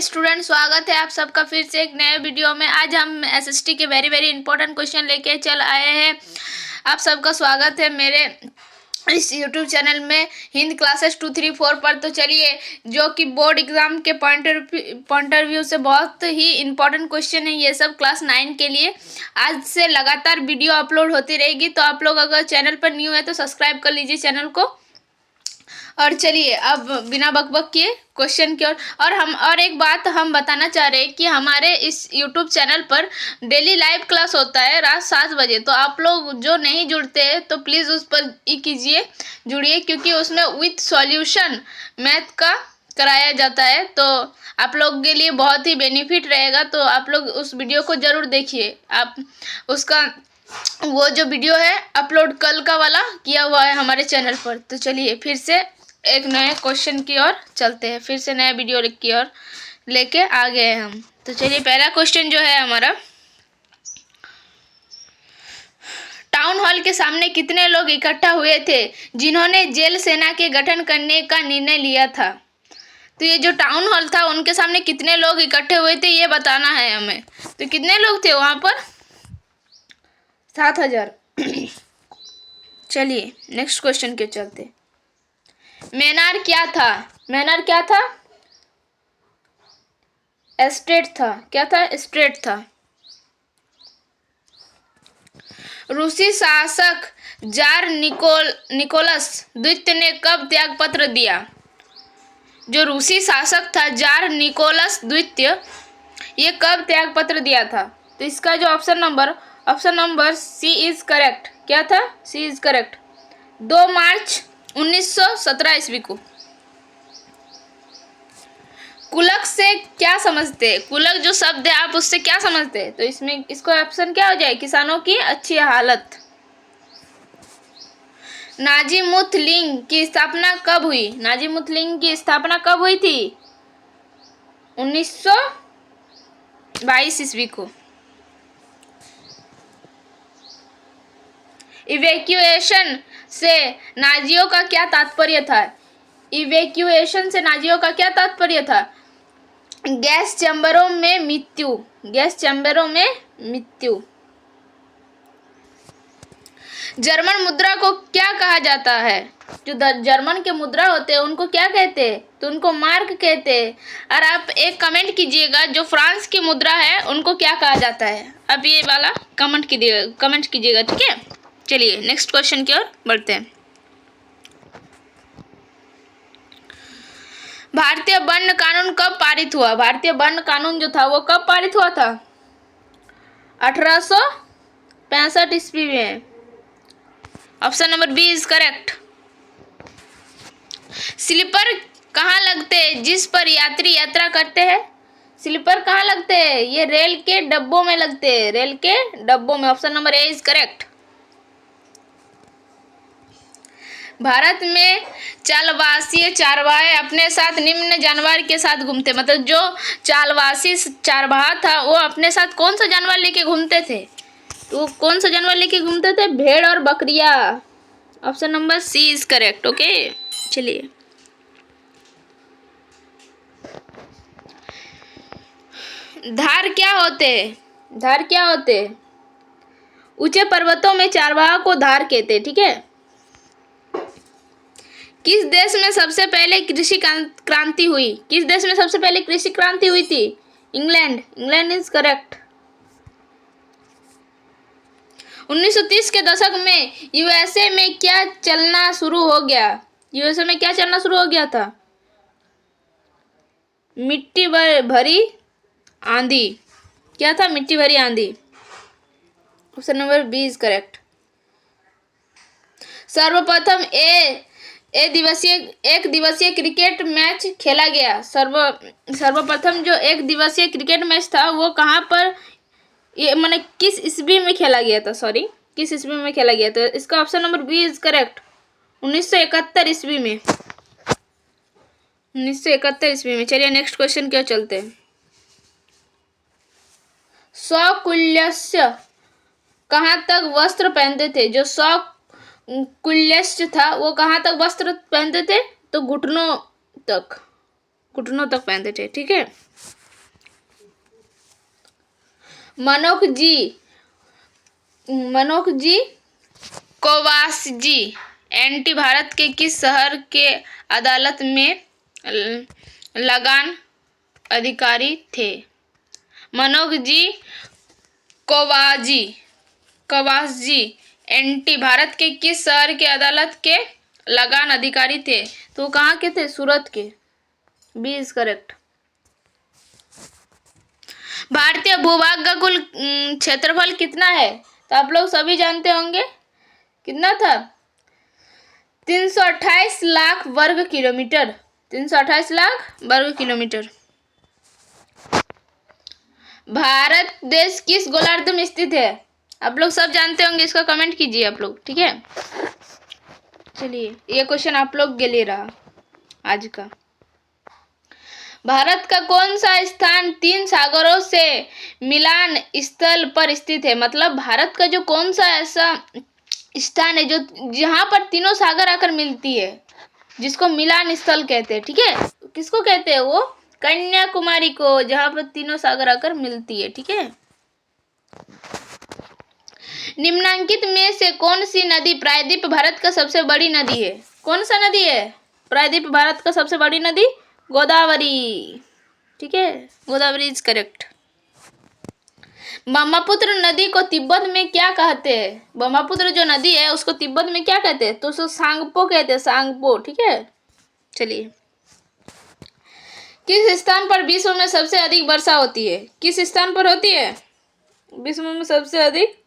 Student, स्वागत है आप सबका फिर से एक नए वीडियो में। आज हम एसएसटी के वेरी इंपॉर्टेंट क्वेश्चन लेके चल आए हैं। आप सबका स्वागत है मेरे इस यूट्यूब चैनल में हिंद क्लासेस 2, 3, 4 पर। तो चलिए, जो कि बोर्ड एग्जाम के पॉइंट ऑफ व्यू से बहुत ही इंपॉर्टेंट क्वेश्चन है ये सब क्लास 9 के लिए। आज से लगातार वीडियो अपलोड होती रहेगी, तो आप लोग अगर चैनल पर न्यू है तो सब्सक्राइब कर लीजिए चैनल को। और चलिए अब बिना बकबक किए क्वेश्चन की ओर। और एक बात हम बताना चाह रहे हैं कि हमारे इस यूट्यूब चैनल पर डेली लाइव क्लास होता है रात 7 बजे। तो आप लोग जो नहीं जुड़ते हैं तो प्लीज़ उस पर कीजिए, जुड़िए, क्योंकि उसमें विथ सॉल्यूशन मैथ का कराया जाता है। तो आप लोग के लिए बहुत ही बेनिफिट रहेगा। तो आप लोग उस वीडियो को ज़रूर देखिए। आप उसका वो जो वीडियो है अपलोड कल का वाला किया हुआ है हमारे चैनल पर। तो चलिए फिर से एक नए क्वेश्चन की ओर चलते हैं, फिर से नया वीडियो की ओर लेके आ गए हैं हम। तो चलिए, पहला क्वेश्चन जो है हमारा, टाउन हॉल के सामने कितने लोग इकट्ठा हुए थे जिन्होंने जेल सेना के गठन करने का निर्णय लिया था? तो ये जो टाउन हॉल था उनके सामने कितने लोग इकट्ठे हुए थे ये बताना है हमें। तो कितने लोग थे वहां पर? 7,000। चलिए नेक्स्ट क्वेश्चन के चलते। मैनार क्या था? मैनार क्या था? एस्टेट था। क्या था? एस्टेट था। रूसी शासक जार निकोलस द्वितीय ने कब त्यागपत्र दिया? जो रूसी शासक था जार निकोलस द्वितीय, ये कब त्यागपत्र दिया था? तो इसका जो option number C is correct. क्या था? सी इज करेक्ट। 2 मार्च 1917 ईस्वी को। कुलक से क्या समझते हैं? कुलक जो शब्द है आप उससे क्या समझते हैं? तो इसमें इसको ऑप्शन क्या हो जाए? किसानों की अच्छी हालत। नाजीमुथ लीग की स्थापना कब हुई? नाजीमुथ लीग की स्थापना कब हुई थी? 1922 ईस्वी को। इवैक्यूएशन से नाजियों का क्या तात्पर्य था? इवैक्यूएशन से नाजियों का क्या तात्पर्य था? गैस चैम्बरों में मृत्यु। गैस चैम्बरों में मृत्यु। जर्मन मुद्रा को क्या कहा जाता है? जो जर्मन के मुद्रा होते हैं उनको क्या कहते हैं? तो उनको मार्क कहते हैं। और आप एक कमेंट कीजिएगा, जो फ्रांस की मुद्रा है उनको क्या कहा जाता है? अब ये वाला कमेंट कीजिएगा, ठीक है। चलिए नेक्स्ट क्वेश्चन की ओर बढ़ते हैं। भारतीय वर्ण कानून कब पारित हुआ? भारतीय वर्ण कानून जो था वो कब पारित हुआ था? 1865 ईस्वी में। Option number B is correct. Sleeper कहाँ लगते हैं जिस पर यात्री यात्रा करते हैं? स्लीपर कहाँ लगते हैं? ये रेल के डब्बों में लगते हैं। रेल के डब्बों में। Option number A is correct. Bharat में चालवासी चारवाहे अपने साथ निम्न जानवर के साथ घूमते, मतलब जो चालवासी चारवाहा था वो अपने साथ कौन सा जानवर लेके घूमते थे? तो कौन सा जानवर लेके घूमते थे? भेड़ और बकरियां। Option number C is correct. Okay, चलिए धार क्या होते? धार क्या होते? ऊंचे पर्वतों में चारवाहा को धार कहते, ठीक है। किस देश में सबसे पहले कृषि क्रांति हुई? किस देश में सबसे पहले कृषि क्रांति हुई थी? इंग्लैंड। England is correct. 1930 के दशक में यूएसए में क्या चलना शुरू हो गया? यूएसए में क्या चलना शुरू हो गया था? मिट्टी भरी आंधी। क्या था? मिट्टी भरी आंधी। Option number B is correct. सर्वप्रथम एक दिवसीय क्रिकेट मैच खेला गया। सर्वप्रथम जो एक दिवसीय क्रिकेट मैच था वो कहाँ पर, ये मैंने किस ईस्वी में खेला गया था? सॉरी, किस ईस्वी में खेला गया था? इसका option number B is correct. 1971 ईस्वी में। 1971 ईस्वी में। चलिए नेक्स्ट क्वेश्चन क्या चलते हैं। सकुल्यस्य कहाँ तक वस्त्र पहनते थे? जो सकुल्यस्य था वो कहाँ तक वस्त्र पहनते थे? तो घुटनों तक। घुटनों तक पहनते थे, ठीक है। मनोख जी कोवासजी एंटी भारत के किस शहर के अदालत में लगान अधिकारी थे? मनोख जी कोवासजी एंटी भारत के किस शहर के अदालत के लगान अधिकारी थे? तो कहाँ के थे? सूरत के। B is correct. भारतीय भूभाग का कुल क्षेत्रफल कितना है? तो आप लोग सभी जानते होंगे, कितना था? 328 लाख वर्ग किलोमीटर। 328 लाख वर्ग किलोमीटर। भारत देश किस गोलार्ध में स्थित है? आप लोग सब जानते होंगे, इसका कमेंट कीजिए आप लोग, ठीक है। चलिए, ये क्वेश्चन आप लोग के लिए रहा आज का। भारत का कौन सा स्थान 3 सागरों से मिलान स्थल पर स्थित है? मतलब भारत का जो कौन सा ऐसा स्थान है जो जहां पर तीनों सागर आकर मिलती है, जिसको मिलान स्थल कहते हैं, ठीक है। किसको कहते हैं? वो कन्याकुमारी को, जहां पर तीनों सागर आकर मिलती है, ठीक है। निम्नांकित में से कौन सी नदी प्रायद्वीप भारत का सबसे बड़ी नदी है? कौन सा नदी है प्रायद्वीप भारत का सबसे बड़ी नदी? गोदावरी, ठीक है। Godavari is correct. ब्रह्मपुत्र नदी को तिब्बत में क्या कहते हैं? ब्रह्मपुत्र जो नदी है उसको तिब्बत में क्या कहते हैं? तो उसको सांगपो कहते हैं, सांगपो, ठीक है। चलिए, किस स्थान पर विश्व में सबसे अधिक वर्षा होती है? किस स्थान पर होती है विश्व में सबसे अधिक?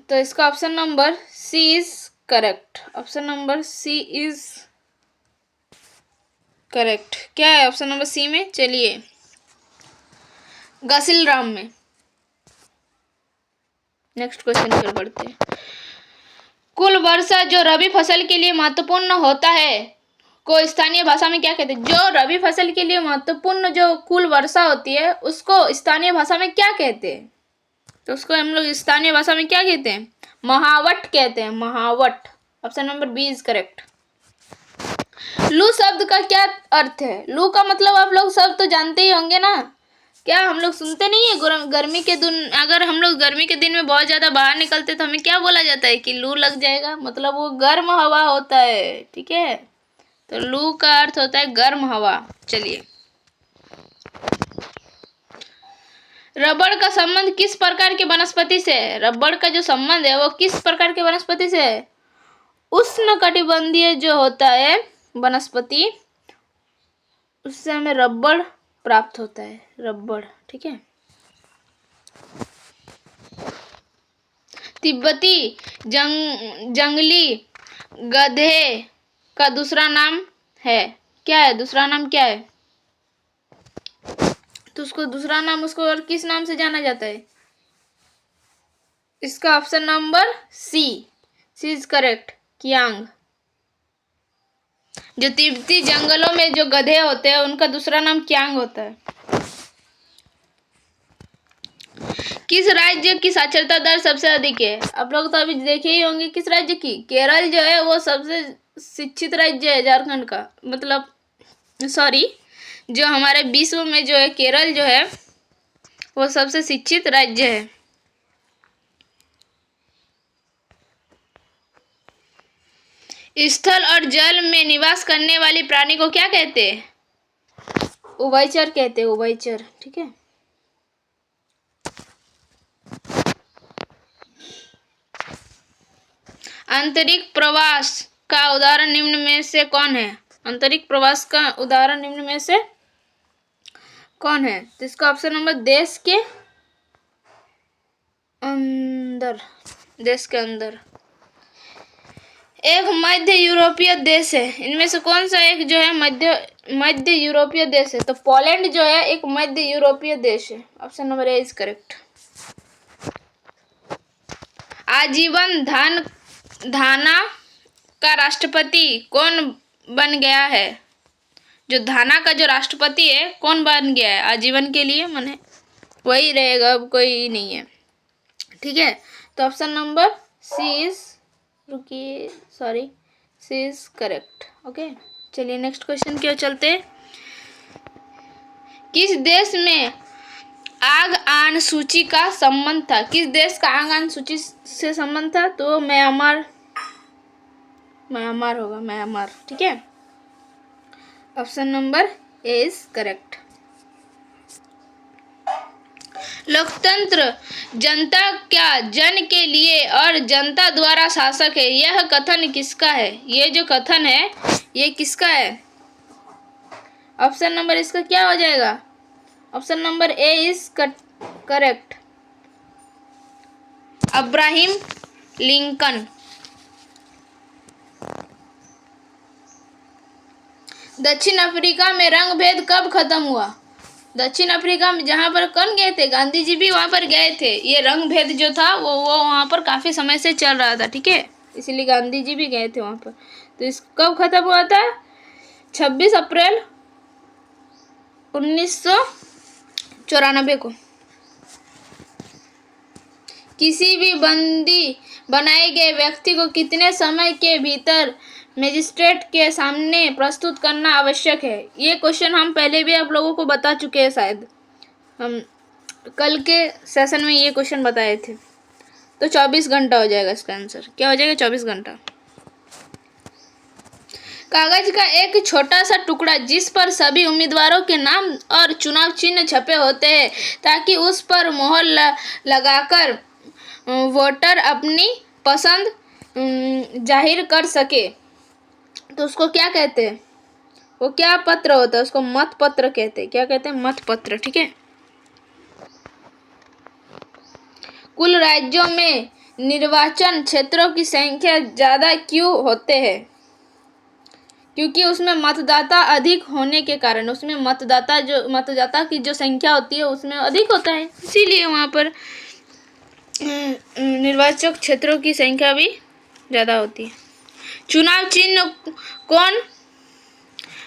तो इसका option number C is correct. Option number C is correct. क्या है ऑप्शन नंबर सी में? चलिए, गासिलराम में। नेक्स्ट क्वेश्चन पर बढ़ते हैं। कुल वर्षा जो रबी फसल के लिए महत्वपूर्ण होता है को स्थानीय भाषा में क्या कहते हैं? जो रबी फसल के लिए महत्वपूर्ण जो कुल वर्षा होती है उसको स्थानीय भाषा में क्या कहते हैं? तो उसको हम लोग स्थानीय भाषा में क्या कहते हैं? महावट कहते हैं, महावट। Option number B is correct. लू शब्द का क्या अर्थ है? लू का मतलब आप लोग सब तो जानते ही होंगे ना। क्या हम लोग सुनते नहीं है गर्मी के दिन, अगर हम लोग गर्मी के दिन में बहुत ज्यादा बाहर निकलते तो हमें क्या बोला जाता है कि लू लग जाएगा, मतलब वो गर्म हवा होता है, ठीक है। तो लू का अर्थ होता है गर्म हवा। चलिए, रबड़ का संबंध किस प्रकार के वनस्पति से है? रबड़ का जो संबंध है वो किस प्रकार के वनस्पति से है? उष्णकटिबंधीय जो होता है वनस्पति, उससे हमें रबड़ प्राप्त होता है, रबड़, ठीक है। तिब्बती जंगली गधे का दूसरा नाम है, क्या है? दूसरा नाम क्या है? तो उसको दूसरा नाम उसको और किस नाम से जाना जाता है? इसका option number C is correct, kiang. जो तिब्बती जंगलों में जो गधे होते हैं उनका दूसरा नाम कियांग होता है। किस राज्य की साक्षरता दर सबसे अधिक है? आप लोग तो अभी देखे ही होंगे किस राज्य की। केरल जो है वो सबसे शिक्षित राज्य है झारखंड का, मतलब सॉरी, जो हमारे विश्व में जो है केरल जो है वो सबसे शिक्षित राज्य है। स्थल और जल में निवास करने वाली प्राणी को क्या कहते हैं? उभयचर कहते हैं, उभयचर, ठीक है। आंतरिक प्रवास का उदाहरण निम्न में से कौन है? आंतरिक प्रवास का उदाहरण निम्न में से कौन है? तो इसका ऑप्शन नंबर देश के अंदर, देश के अंदर। एक मध्य यूरोपीय देश है, इनमें से कौन सा एक जो है मध्य यूरोपीय देश है? तो पोलैंड जो है एक मध्य यूरोपीय देश है। Option number A is correct. आजीवन घाना का राष्ट्रपति कौन बन गया है? जो घाना का जो राष्ट्रपति है कौन बन गया है आजीवन के लिए? माने वही रहेगा, अब कोई नहीं है, ठीक है। तो ऑप्शन नंबर सी इज, रुकिए sorry, C is correct. Okay, चलिए नेक्स्ट क्वेश्चन की ओर चलते हैं। किस देश में आग आन सूची का संबंध था? किस देश का आग आन सूची से संबंध था? तो म्यांमार होगा, म्यांमार। ठीक है, option number A is correct. लोकतंत्र जनता क्या जन के लिए और जनता द्वारा शासक है, यह कथन किसका है? ये जो कथन है ये किसका है? ऑप्शन नंबर इसका क्या हो जाएगा? Option number A is correct, Abraham Lincoln. दक्षिण अफ्रीका में रंग भेद कब खत्म हुआ? दक्षिण अफ्रीका में जहाँ पर कौन गए थे? गांधी जी भी वहाँ पर गए थे। ये रंग भेद जो था वो वहाँ पर काफ़ी समय से चल रहा था। ठीक है, इसीलिए गांधी जी भी गए थे वहाँ पर। तो इस कब खत्म हुआ था? 26 अप्रैल 1994 को। किसी भी बंदी बनाए गए व्यक्ति को कितने समय के भीतर मजिस्ट्रेट के सामने प्रस्तुत करना आवश्यक है? ये क्वेश्चन हम पहले भी आप लोगों को बता चुके हैं, शायद हम कल के सेशन में ये क्वेश्चन बताए थे। तो 24 घंटा हो जाएगा इसका आंसर। क्या हो जाएगा? 24 घंटा। कागज का एक छोटा सा टुकड़ा जिस पर सभी उम्मीदवारों के नाम और चुनाव चिन्ह छपे होते हैं ताकि उस पर मोहर लगाकर वोटर अपनी पसंद जाहिर कर सके, तो उसको क्या कहते हैं? वो क्या पत्र होता है? उसको मत पत्र कहते हैं। क्या कहते हैं? मत पत्र। ठीक है। कुल राज्यों में निर्वाचन क्षेत्रों की संख्या ज़्यादा क्यों होते हैं? क्योंकि उसमें मतदाता अधिक होने के कारण, उसमें मतदाता की जो संख्या होती है उसमें अधिक होता है, इसीलिए वहाँ पर निर्वाचक क्षेत्रों की संख्या भी ज़्यादा होती है। चुनाव चिन्ह कौन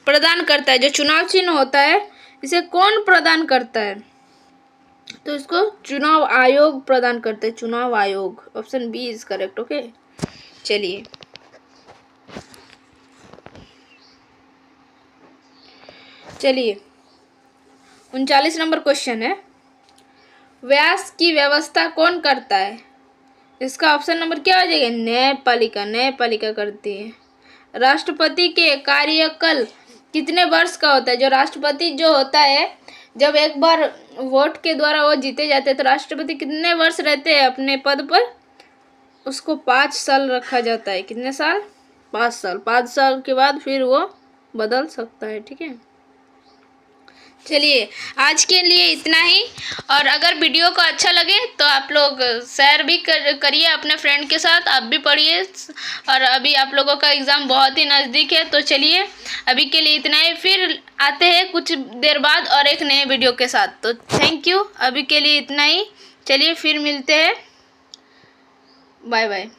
प्रदान करता है? जो चुनाव चिन्ह होता है इसे कौन प्रदान करता है? तो इसको चुनाव आयोग प्रदान करते हैं, चुनाव आयोग। Option B is correct. Okay, चलिए चलिए 39 नंबर क्वेश्चन है। व्यास की व्यवस्था कौन करता है? इसका ऑप्शन नंबर क्या हो जाएगा? न्यायपालिका। न्यायपालिका करती है। राष्ट्रपति के कार्यकाल कितने वर्ष का होता है? जो राष्ट्रपति जो होता है, जब एक बार वोट के द्वारा वो जीते जाते हैं तो राष्ट्रपति कितने वर्ष रहते हैं अपने पद पर? उसको 5 साल रखा जाता है। कितने साल? 5 साल। 5 साल के बाद फिर वो बदल सकता है। ठीक है, चलिए आज के लिए इतना ही। और अगर वीडियो को अच्छा लगे तो आप लोग शेयर भी करिए अपने फ्रेंड के साथ, आप भी पढ़िए। और अभी आप लोगों का एग्ज़ाम बहुत ही नज़दीक है। तो चलिए अभी के लिए इतना ही, फिर आते हैं कुछ देर बाद और एक नए वीडियो के साथ। तो थैंक यू, अभी के लिए इतना ही। चलिए फिर मिलते हैं, बाय बाय।